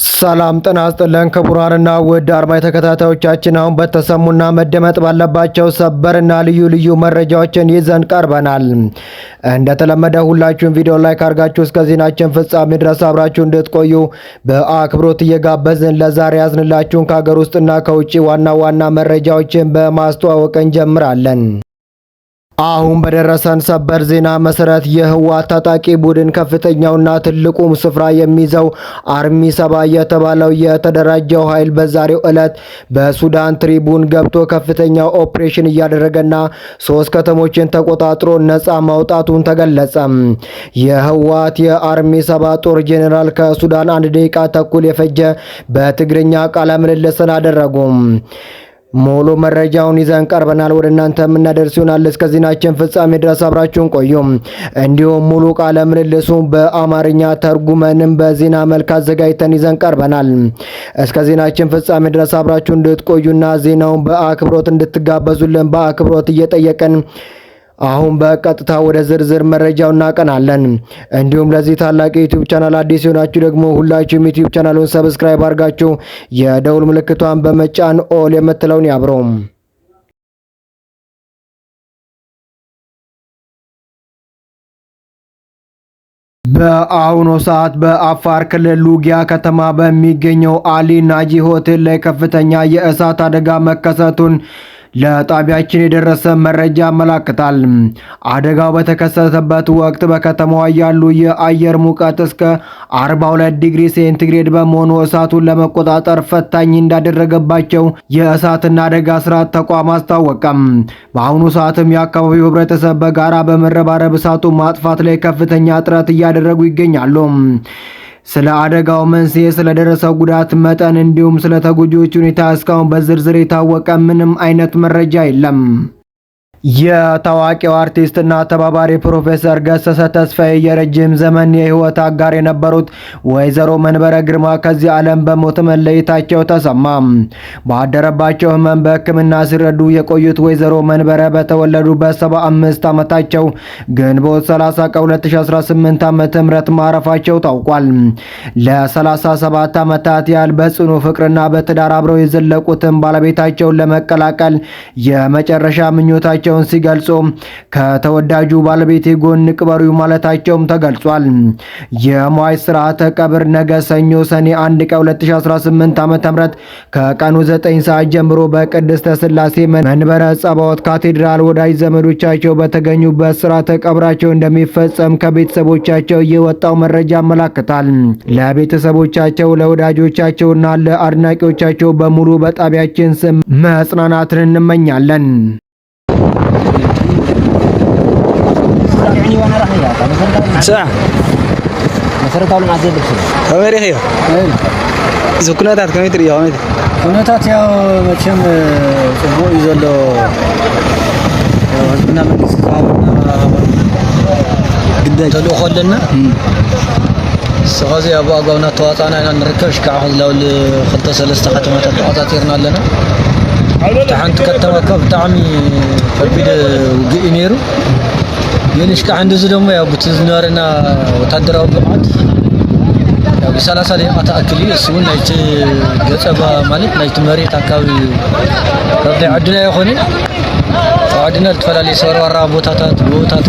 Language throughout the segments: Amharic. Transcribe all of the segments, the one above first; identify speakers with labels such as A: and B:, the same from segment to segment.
A: ሰላም ጤና ይስጥልን ክቡራንና ውድ አድማጭ ተከታታዮቻችን፣ አሁን በተሰሙና መደመጥ ባለባቸው ሰበርና ልዩ መረጃዎችን ይዘን ቀርበናል። እንደተለመደ ሁላችሁም ቪዲዮ ላይክ አድርጋችሁ እስከ ዜናችን ፍጻሜ ድረስ አብራችሁ እንድትቆዩ በአክብሮት እየጋበዝን ለዛሬ ያዝንላችሁን ከሀገር ውስጥና ከውጭ ዋና መረጃዎችን በማስተዋወቅ እንጀምራለን። አሁን በደረሰን ሰበር ዜና መሰረት የህወሓት ታጣቂ ቡድን ከፍተኛውና ትልቁ ስፍራ የሚይዘው አርሚ 7 የተባለው የተደራጀው ኃይል በዛሬው ዕለት በሱዳን ትሪቡን ገብቶ ከፍተኛ ኦፕሬሽን እያደረገና 3 ከተሞችን ተቆጣጥሮ ነፃ ማውጣቱን ተገለጸ። የህወሓት የአርሚ 7 ጦር ጄኔራል ከሱዳን 1 ደቂቃ ተኩል የፈጀ በትግርኛ ቃለ ምልልስን አደረጉ። ሙሉ መረጃውን ይዘን ቀርበናል ወደ እናንተ የምናደርስ ይሆናል። እስከ ዜናችን ፍጻሜ ድረስ አብራችሁን ቆዩ። እንዲሁም ሙሉ ቃለ ምልልሱ በአማርኛ ተርጉመንም በዜና መልክ አዘጋጅተን ይዘን ቀርበናል። እስከ ዜናችን ፍጻሜ ድረስ አብራችሁን እንድትቆዩና ዜናውን በአክብሮት እንድትጋበዙልን በአክብሮት እየጠየቀን አሁን በቀጥታ ወደ ዝርዝር መረጃው እናቀናለን። እንዲሁም ለዚህ ታላቅ ዩቲዩብ ቻናል አዲስ ሆናችሁ ደግሞ ሁላችሁም ዩቲዩብ ቻናሉን ሰብስክራይብ አድርጋችሁ የደውል ምልክቷን በመጫን ኦል የምትለውን ያብሩ። በአሁኑ ሰዓት በአፋር ክልል ሉጊያ ከተማ በሚገኘው አሊ ናጂ ሆቴል ላይ ከፍተኛ የእሳት አደጋ መከሰቱን ለጣቢያችን የደረሰ መረጃ ያመለክታል። አደጋው በተከሰተበት ወቅት በከተማዋ ያሉ የአየር ሙቀት እስከ 42 ዲግሪ ሴንቲግሬድ በመሆኑ እሳቱን ለመቆጣጠር ፈታኝ እንዳደረገባቸው የእሳትና አደጋ ስራ ተቋም አስታወቀም። በአሁኑ ሰዓትም የአካባቢው ህብረተሰብ በጋራ በመረባረብ እሳቱን ማጥፋት ላይ ከፍተኛ ጥረት እያደረጉ ይገኛሉ። ስለ አደጋው መንስኤ፣ ስለደረሰው ጉዳት መጠን እንዲሁም ስለ ተጎጂዎች ሁኔታ እስካሁን በዝርዝር የታወቀ ምንም አይነት መረጃ የለም። የታዋቂው አርቲስትና ተባባሪ ፕሮፌሰር ገሰሰ ተስፋዬ የረጅም ዘመን የህይወት አጋር የነበሩት ወይዘሮ መንበረ ግርማ ከዚህ ዓለም በሞት መለየታቸው ተሰማ። ባደረባቸው ህመም በሕክምና ሲረዱ የቆዩት ወይዘሮ መንበረ በተወለዱ በ75 ዓመታቸው ግንቦት 30 ቀን 2018 ዓ.ም ማረፋቸው ታውቋል። ለ37 ዓመታት ያህል በጽኑ ፍቅርና በትዳር አብረው የዘለቁትን ባለቤታቸውን ለመቀላቀል የመጨረሻ ምኞታቸው ሲገልጹ ከተወዳጁ ባለቤቴ ጎን ቅበሩ ማለታቸውም ተገልጿል። የሟች ስርዓተ ቀብር ነገ ሰኞ ሰኔ 1 ቀን 2018 ዓ.ም ከቀኑ 9 ሰዓት ጀምሮ በቅድስተ ሥላሴ መንበረ ጸባዖት ካቴድራል ወዳጅ ዘመዶቻቸው በተገኙበት ስርዓተ ቀብራቸው እንደሚፈጸም ከቤተሰቦቻቸው የወጣው መረጃ ያመለክታል። ለቤተሰቦቻቸው ለወዳጆቻቸውና ለአድናቂዎቻቸው በሙሉ በጣቢያችን ስም መጽናናትን እንመኛለን።
B: ساعة
C: መሰረታዊ ልማት ዘልክ
B: ከመሪ ነው ዝኩናታት ከመትሪ ያው ነው
C: ኩነታት ያው መቼም ጽቦ ይዘሎ ህዝብና መንግስት ታውና ግዳጅ ተልእኮለና ሰጋዚ አባጋውና ተዋጣና ኢና ንርከሽ ካሁን ለውል 2-3 ከተማታት ተቆጣጣርና አለና ታንት ከተማ ከብጣዕሚ ከቢድ ውግእ ነይሩ የልሽ ከአንድ ዝ ደግሞ ያው ብትዝናርና ወታደራዊ ብቃት ያው በ30 ደቂቃ ተአክሊ እሱን ናይት ገጸባ ማለት ናይት መሬት አካባቢ ከብዳ አድና ይሆነ አድና ተፈላለይ ሰራራ ቦታታት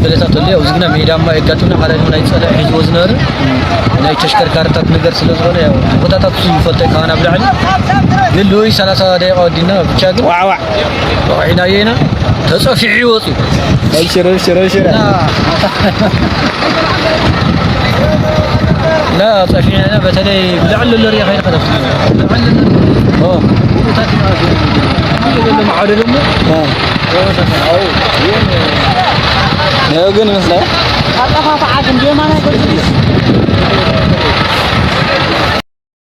C: ገለታት ወለ ያው ዝግና ሜዳማ ይጋጡና ማለት ናይት ጸላ ህዝብ ወዝነር ናይት ተሽከርካሪታት ነገር ስለዝሆነ ያው ቦታታት ይፈተይ ካና ብላዕሊ ለሎይ 30 ደቂቃ ወዲና ብቻ ግን ዋዋ ወይናየና ተጽፊዕ ይወጡ ሽረ لا طفينا بتلي بلعل اللي خير خلاص لعل تاتي ما معاد لهم يا جن مثلا اطفى فعاد دي ما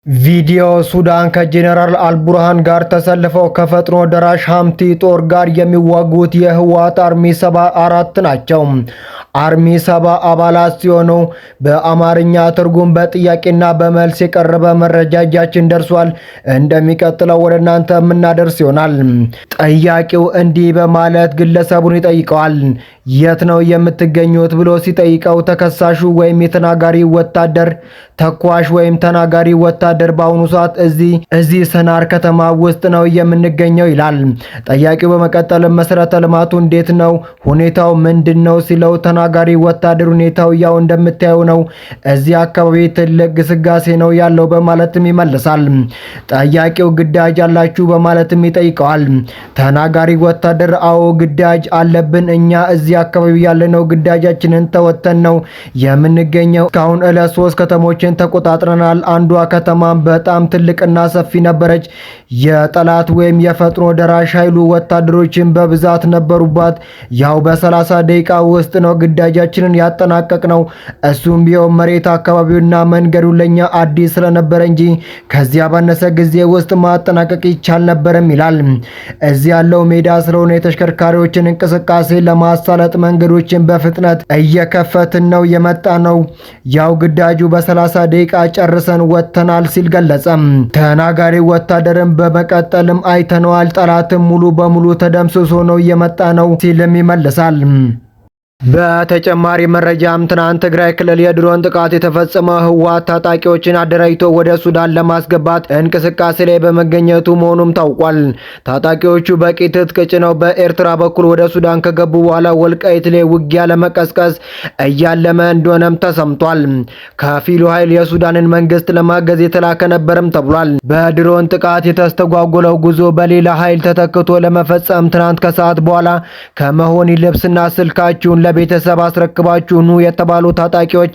A: ቪዲዮ ሱዳን ከጄኔራል አልቡርሃን ጋር ተሰልፈው ከፈጥኖ ደራሽ ሐምቲ ጦር ጋር የሚዋጉት የህወሓት አርሚ 74 ናቸው። አርሚ 7 አባላት ሲሆኑ በአማርኛ ትርጉም በጥያቄና በመልስ የቀረበ መረጃ እጃችን ደርሷል። እንደሚቀጥለው ወደ እናንተ የምናደርስ ይሆናል። ጠያቂው እንዲህ በማለት ግለሰቡን ይጠይቀዋል። የት ነው የምትገኙት ብሎ ሲጠይቀው ተከሳሹ ወይም የተናጋሪ ወታደር ተኳሽ ወይም ተናጋሪ ወታደር በአሁኑ ሰዓት እዚህ ሰናር ከተማ ውስጥ ነው የምንገኘው ይላል ጠያቂው። በመቀጠል መሰረተ ልማቱ እንዴት ነው? ሁኔታው ምንድነው? ሲለው ተናጋሪ ወታደር ሁኔታው ያው እንደምታየው ነው፣ እዚህ አካባቢ ትልቅ ግስጋሴ ነው ያለው በማለትም ይመልሳል። ጠያቂው ግዳጅ አላችሁ በማለትም ይጠይቀዋል። ተናጋሪ ወታደር አዎ ግዳጅ አለብን፣ እኛ እዚህ አካባቢ ያለነው ግዳጃችንን ተወተን ነው የምንገኘው። እስካሁን ዕለት 3 ከተሞችን ተቆጣጥረናል። አንዷ ከተማ በጣም ትልቅና ሰፊ ነበረች። የጠላት ወይም የፈጥኖ ደራሽ ኃይሉ ወታደሮችን በብዛት ነበሩባት። ያው በ30 ደቂቃ ውስጥ ነው ግዳጃችንን ያጠናቀቅ ነው። እሱም ቢሆን መሬት አካባቢውና መንገዱ ለኛ አዲስ ስለነበረ እንጂ ከዚያ ባነሰ ጊዜ ውስጥ ማጠናቀቅ ይቻል ነበርም ይላል። እዚህ ያለው ሜዳ ስለሆነ የተሽከርካሪዎችን እንቅስቃሴ ለማሳለጥ መንገዶችን በፍጥነት እየከፈትን ነው የመጣ ነው። ያው ግዳጁ በ30 ደቂቃ ጨርሰን ወጥተናል ሲል ገለጸ። ተናጋሪ ወታደርን በመቀጠልም አይተነዋል፣ ጠላትም ሙሉ በሙሉ ተደምስሶ ነው የመጣ ነው ሲልም ይመልሳል። በተጨማሪ መረጃም ትናንት ትግራይ ክልል የድሮን ጥቃት የተፈጸመው ህወሓት ታጣቂዎችን አደራጅቶ ወደ ሱዳን ለማስገባት እንቅስቃሴ ላይ በመገኘቱ መሆኑም ታውቋል። ታጣቂዎቹ በቂ ትጥቅ ጭነው በኤርትራ በኩል ወደ ሱዳን ከገቡ በኋላ ወልቃይት ላይ ውጊያ ለመቀስቀስ እያለመ እንደሆነም ተሰምቷል። ከፊሉ ኃይል የሱዳንን መንግስት ለማገዝ የተላከ ነበርም ተብሏል። በድሮን ጥቃት የተስተጓጎለው ጉዞ በሌላ ኃይል ተተክቶ ለመፈጸም ትናንት ከሰዓት በኋላ ከመሆን ልብስና ስልካችሁን ለቤተሰብ አስረክባችሁ ኑ የተባሉ ታጣቂዎች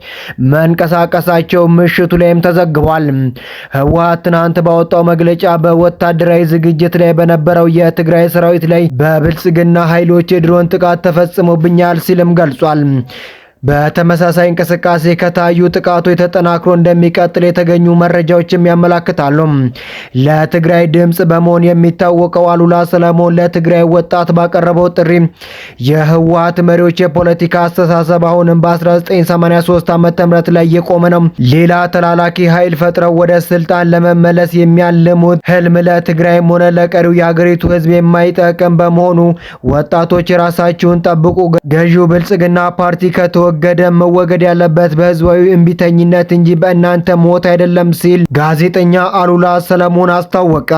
A: መንቀሳቀሳቸው ምሽቱ ላይም ተዘግቧል። ህወሓት ትናንት ባወጣው መግለጫ በወታደራዊ ዝግጅት ላይ በነበረው የትግራይ ሰራዊት ላይ በብልጽግና ኃይሎች የድሮን ጥቃት ተፈጽሞብኛል ሲልም ገልጿል። በተመሳሳይ እንቅስቃሴ ከታዩ ጥቃቶች ተጠናክሮ እንደሚቀጥል የተገኙ መረጃዎችም ያመላክታሉ። ለትግራይ ድምጽ በመሆን የሚታወቀው አሉላ ሰለሞን ለትግራይ ወጣት ባቀረበው ጥሪ የህወሓት መሪዎች የፖለቲካ አስተሳሰብ አሁንም በ1983 ዓ.ም ላይ የቆመ ነው። ሌላ ተላላኪ ኃይል ፈጥረው ወደ ስልጣን ለመመለስ የሚያልሙት ህልም ለትግራይም ሆነ ለቀሪው የሀገሪቱ ህዝብ የማይጠቅም በመሆኑ ወጣቶች የራሳችሁን ጠብቁ፣ ገዢው ብልጽግና ፓርቲ ወገደ መወገድ ያለበት በህዝባዊ እምቢተኝነት እንጂ በእናንተ ሞት አይደለም ሲል ጋዜጠኛ አሉላ ሰለሞን አስታወቀ።